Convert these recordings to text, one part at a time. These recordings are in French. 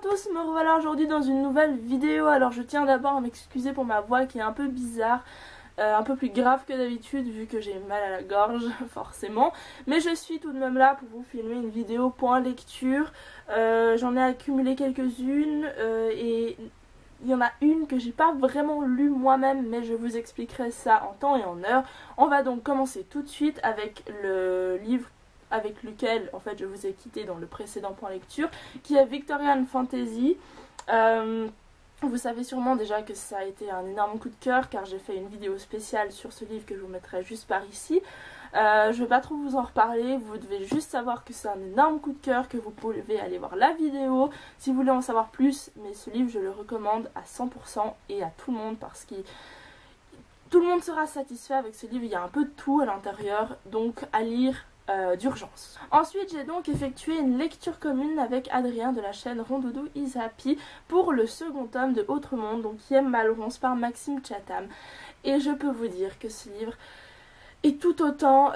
tous, me revoilà aujourd'hui dans une nouvelle vidéo. Alors je tiens d'abord à m'excuser pour ma voix qui est un peu bizarre, un peu plus grave que d'habitude vu que j'ai mal à la gorge forcément. Mais je suis tout de même là pour vous filmer une vidéo point lecture. J'en ai accumulé quelques-unes et il y en a une que j'ai pas vraiment lue moi-même, mais je vous expliquerai ça en temps et en heure. On va donc commencer tout de suite avec le livre avec lequel en fait je vous ai quitté dans le précédent point lecture, qui est Victorian Fantasy. Vous savez sûrement déjà que ça a été un énorme coup de cœur car j'ai fait une vidéo spéciale sur ce livre que je vous mettrai juste par ici. Je vais pas trop vous en reparler, vous devez juste savoir que c'est un énorme coup de cœur, que vous pouvez aller voir la vidéo si vous voulez en savoir plus, mais ce livre je le recommande à 100% et à tout le monde parce que tout le monde sera satisfait avec ce livre. Il y a un peu de tout à l'intérieur, donc à lire d'urgence. Ensuite j'ai donc effectué une lecture commune avec Adrien de la chaîne Rondoudou is Happy pour le second tome de Autre Monde, donc qui aime Malronce par Maxime Chatham, et je peux vous dire que ce livre est tout autant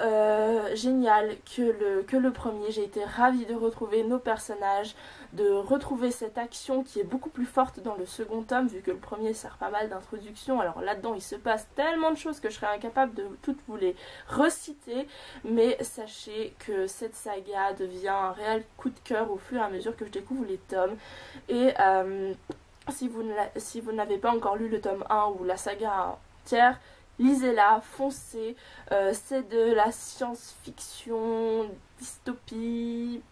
génial que le premier. J'ai été ravie de retrouver nos personnages, de retrouver cette action qui est beaucoup plus forte dans le second tome vu que le premier sert pas mal d'introduction. Alors là-dedans il se passe tellement de choses que je serais incapable de toutes vous les reciter, mais sachez que cette saga devient un réel coup de cœur au fur et à mesure que je découvre les tomes. Et si vous n'avez pas encore lu le tome 1 ou la saga entière, lisez-la, foncez, c'est de la science-fiction, dystopie.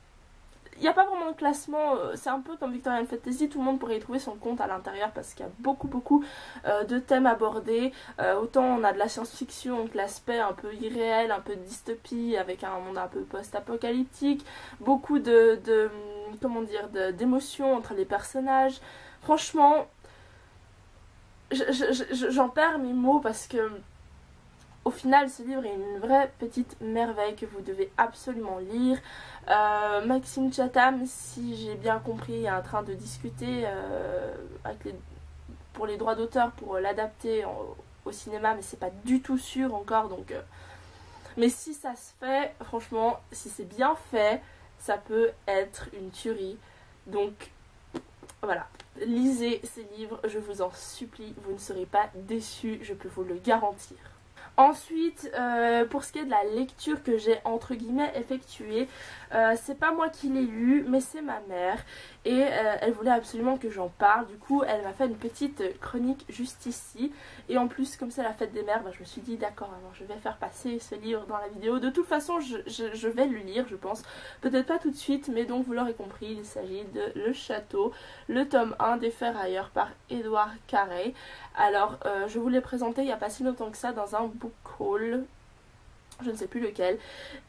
Il n'y a pas vraiment de classement, c'est un peu comme Victorian Fantasy, tout le monde pourrait y trouver son compte à l'intérieur parce qu'il y a beaucoup de thèmes abordés. Autant on a de la science-fiction, donc l'aspect un peu irréel, un peu de dystopie avec un monde un peu post-apocalyptique, beaucoup d'émotions entre les personnages. Franchement, j'en perds mes mots parce que au final ce livre est une vraie petite merveille que vous devez absolument lire. Maxime Chatham, si j'ai bien compris, est en train de discuter pour les droits d'auteur pour l'adapter au cinéma, mais c'est pas du tout sûr encore, donc mais si ça se fait, franchement, si c'est bien fait, ça peut être une tuerie. Donc voilà, lisez ces livres, je vous en supplie, vous ne serez pas déçus, je peux vous le garantir. Ensuite, pour ce qui est de la lecture que j'ai entre guillemets effectuée, c'est pas moi qui l'ai lu, mais c'est ma mère. Et elle voulait absolument que j'en parle, du coup elle m'a fait une petite chronique juste ici. Et en plus, comme c'est la fête des mères, je me suis dit d'accord, alors je vais faire passer ce livre dans la vidéo. De toute façon je vais le lire je pense, peut-être pas tout de suite, mais donc vous l'aurez compris, il s'agit de Le Château, le tome 1 des Ferrailleurs par Édouard Carré. Alors je vous l'ai présenté il n'y a pas si longtemps que ça dans un book haul, je ne sais plus lequel,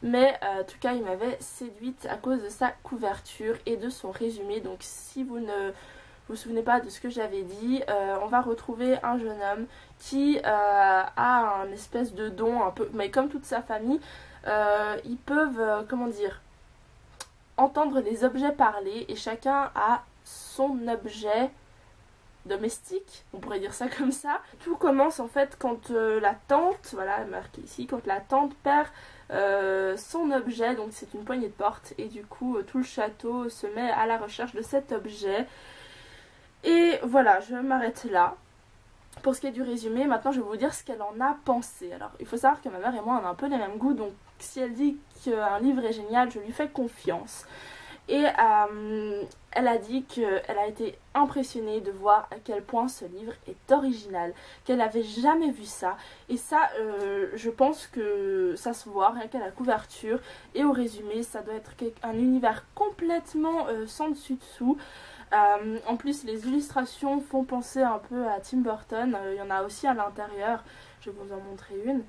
mais en tout cas il m'avait séduite à cause de sa couverture et de son résumé. Donc si vous ne vous souvenez pas de ce que j'avais dit, on va retrouver un jeune homme qui a un espèce de don un peu, mais comme toute sa famille, ils peuvent, comment dire, entendre les objets parler et chacun a son objet domestique, on pourrait dire ça comme ça. Tout commence en fait quand la tante, voilà marqué ici, quand la tante perd son objet, donc c'est une poignée de porte, et du coup tout le château se met à la recherche de cet objet. Et voilà, je m'arrête là pour ce qui est du résumé. Maintenant je vais vous dire ce qu'elle en a pensé. Alors il faut savoir que ma mère et moi on a un peu les mêmes goûts, donc si elle dit qu'un livre est génial, je lui fais confiance. Et elle a dit qu'elle a été impressionnée de voir à quel point ce livre est original, qu'elle n'avait jamais vu ça. Et ça, je pense que ça se voit rien qu'à la couverture et au résumé, ça doit être un univers complètement sans dessus-dessous. En plus, les illustrations font penser un peu à Tim Burton, il y en a aussi à l'intérieur, je vais vous en montrer une.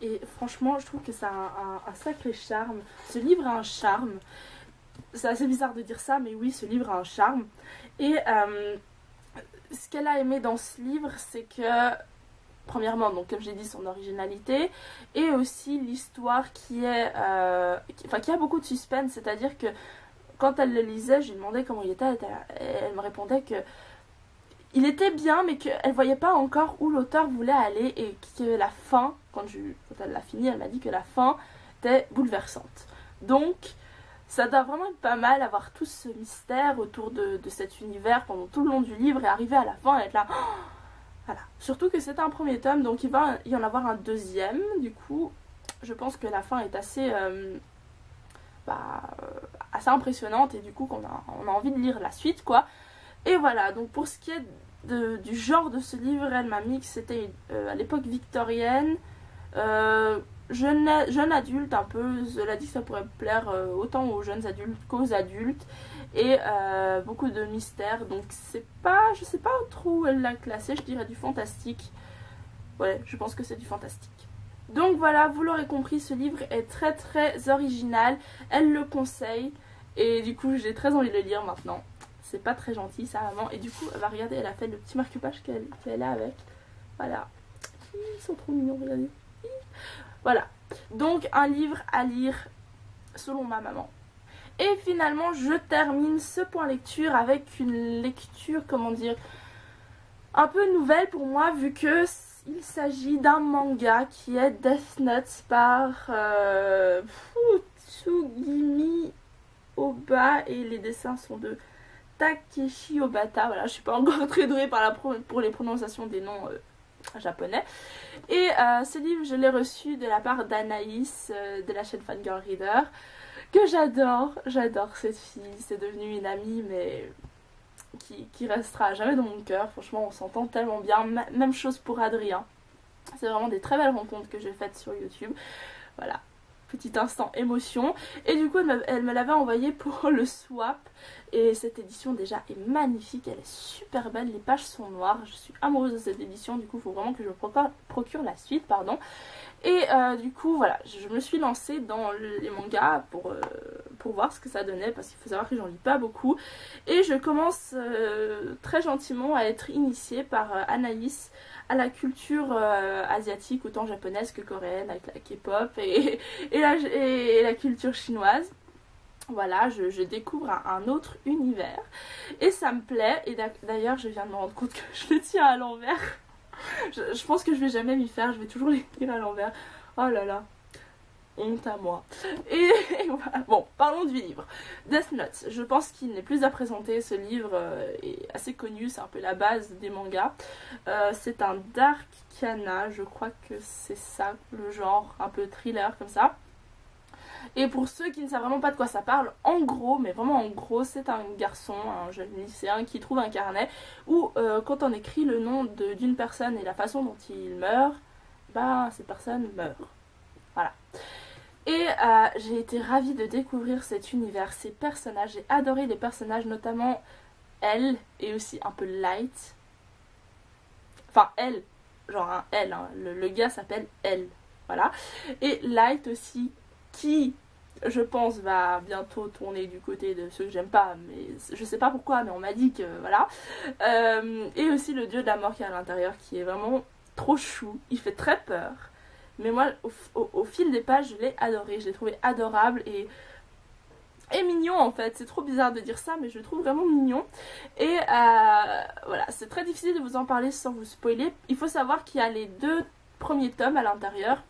Et franchement, je trouve que ça a un sacré charme. Ce livre a un charme. C'est assez bizarre de dire ça, mais oui, ce livre a un charme. Et ce qu'elle a aimé dans ce livre, c'est que, premièrement, donc comme j'ai dit, son originalité, et aussi l'histoire qui est, qui a beaucoup de suspense. C'est-à-dire que quand elle le lisait, je lui demandais comment il était, elle me répondait que il était bien, mais qu'elle voyait pas encore où l'auteur voulait aller, et que la fin, quand elle l'a fini, elle m'a dit que la fin était bouleversante. Donc ça doit vraiment être pas mal, avoir tout ce mystère autour de cet univers pendant tout le long du livre et arriver à la fin et être là. Voilà. Surtout que c'est un premier tome, donc il va y en avoir un deuxième. Du coup, je pense que la fin est assez, assez impressionnante et du coup on a envie de lire la suite, quoi. Et voilà, donc pour ce qui est du genre de ce livre, elle m'a mis que c'était à l'époque victorienne, jeune adulte un peu. Elle a dit que ça pourrait plaire autant aux jeunes adultes qu'aux adultes. Et beaucoup de mystères, donc c'est pas, je sais pas trop où elle l'a classé, je dirais du fantastique. Ouais, je pense que c'est du fantastique. Donc voilà, vous l'aurez compris, ce livre est très très original, elle le conseille et du coup j'ai très envie de le lire maintenant. C'est pas très gentil ça, maman, et du coup elle va regarder, elle a fait le petit marque-page qu'elle a avec. Voilà, ils sont trop mignons, regardez. Voilà, donc un livre à lire selon ma maman. Et finalement, je termine ce point lecture avec une lecture, comment dire, un peu nouvelle pour moi, vu que il s'agit d'un manga qui est Death Note par Tsugimi Oba et les dessins sont de Takeshi Obata. Voilà, je suis pas encore très douée pour les prononciations des noms japonais. Et ce livre, je l'ai reçu de la part d'Anaïs de la chaîne Fangirl Reader, que j'adore cette fille, c'est devenu une amie mais qui restera à jamais dans mon cœur. Franchement on s'entend tellement bien, même chose pour Adrien, c'est vraiment des très belles rencontres que j'ai faites sur YouTube. Voilà, petit instant émotion. Et du coup elle me l'avait envoyé pour le swap et cette édition déjà est magnifique, elle est super belle, les pages sont noires, je suis amoureuse de cette édition, du coup il faut vraiment que je me procure la suite, pardon. Et du coup voilà, je me suis lancée dans les mangas pour voir ce que ça donnait, parce qu'il faut savoir que j'en lis pas beaucoup. Et je commence très gentiment à être initiée par Anaïs à la culture asiatique, autant japonaise que coréenne, avec la K-pop et la culture chinoise. Voilà, je découvre un autre univers et ça me plaît. Et d'ailleurs je viens de me rendre compte que je le tiens à l'envers. Je pense que je vais jamais m'y faire, je vais toujours les lire à l'envers. Oh là là, honte à moi. Et voilà. Bon, parlons du livre. Death Note, je pense qu'il n'est plus à présenter. Ce livre est assez connu, c'est un peu la base des mangas. C'est un dark kana, je crois que c'est ça le genre, un peu thriller comme ça. Et pour ceux qui ne savent vraiment pas de quoi ça parle, en gros, mais vraiment en gros, c'est un garçon, un jeune lycéen qui trouve un carnet où quand on écrit le nom d'une personne et la façon dont il meurt, bah cette personne meurt. Voilà. Et j'ai été ravie de découvrir cet univers, ces personnages. J'ai adoré les personnages, notamment elle et aussi un peu Light. Enfin elle, genre un L, hein. Le gars s'appelle Elle. Voilà. Et Light aussi, qui je pense va bientôt tourner du côté de ceux que j'aime pas, mais je sais pas pourquoi, mais on m'a dit que voilà. Et aussi le dieu de la mort qui est à l'intérieur, qui est vraiment trop chou, il fait très peur, mais moi au fil des pages je l'ai adoré, je l'ai trouvé adorable et mignon en fait. C'est trop bizarre de dire ça, mais je le trouve vraiment mignon. Et voilà, c'est très difficile de vous en parler sans vous spoiler. Il faut savoir qu'il y a les 2 premiers tomes à l'intérieur.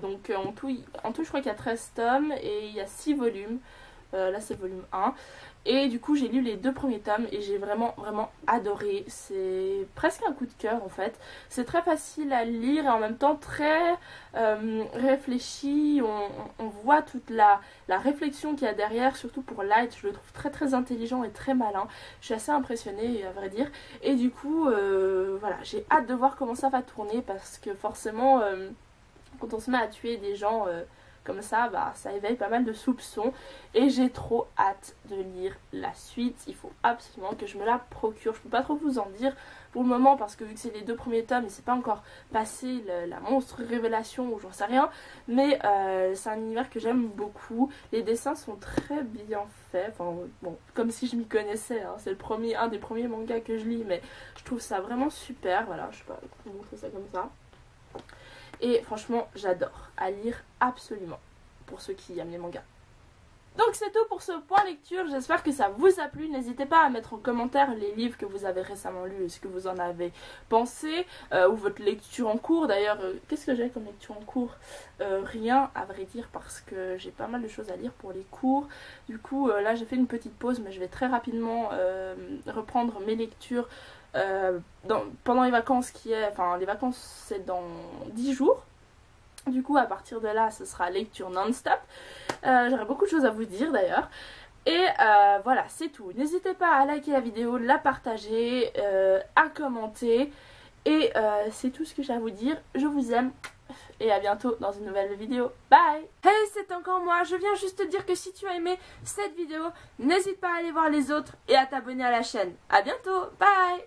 Donc en tout je crois qu'il y a 13 tomes et il y a 6 volumes. Là c'est volume 1. Et du coup j'ai lu les 2 premiers tomes et j'ai vraiment adoré. C'est presque un coup de cœur en fait. C'est très facile à lire et en même temps très réfléchi. On voit toute la réflexion qu'il y a derrière, surtout pour Light. Je le trouve très intelligent et très malin. Je suis assez impressionnée à vrai dire. Et du coup voilà, j'ai hâte de voir comment ça va tourner, parce que forcément quand on se met à tuer des gens comme ça, bah, ça éveille pas mal de soupçons. Et j'ai trop hâte de lire la suite. Il faut absolument que je me la procure. Je peux pas trop vous en dire pour le moment, parce que vu que c'est les 2 premiers tomes et c'est pas encore passé la monstre révélation ou j'en sais rien. Mais c'est un univers que j'aime beaucoup. Les dessins sont très bien faits. Enfin bon, comme si je m'y connaissais, hein. C'est un des premiers mangas que je lis, mais je trouve ça vraiment super. Voilà, je sais pas, je vais vous montrer ça comme ça. Et franchement, j'adore à lire absolument, pour ceux qui aiment les mangas. Donc c'est tout pour ce point lecture, j'espère que ça vous a plu. N'hésitez pas à mettre en commentaire les livres que vous avez récemment lus et ce que vous en avez pensé, ou votre lecture en cours. D'ailleurs, qu'est-ce que j'ai comme lecture en cours? Rien à vrai dire, parce que j'ai pas mal de choses à lire pour les cours. Du coup là j'ai fait une petite pause, mais je vais très rapidement reprendre mes lectures pendant les vacances les vacances c'est dans 10 jours. Du coup à partir de là ce sera lecture non-stop. J'aurai beaucoup de choses à vous dire d'ailleurs. Et voilà, c'est tout. N'hésitez pas à liker la vidéo, la partager, à commenter. Et c'est tout ce que j'ai à vous dire. Je vous aime. Et à bientôt dans une nouvelle vidéo. Bye! Hey, c'est encore moi. Je viens juste te dire que si tu as aimé cette vidéo, n'hésite pas à aller voir les autres et à t'abonner à la chaîne. À bientôt. Bye!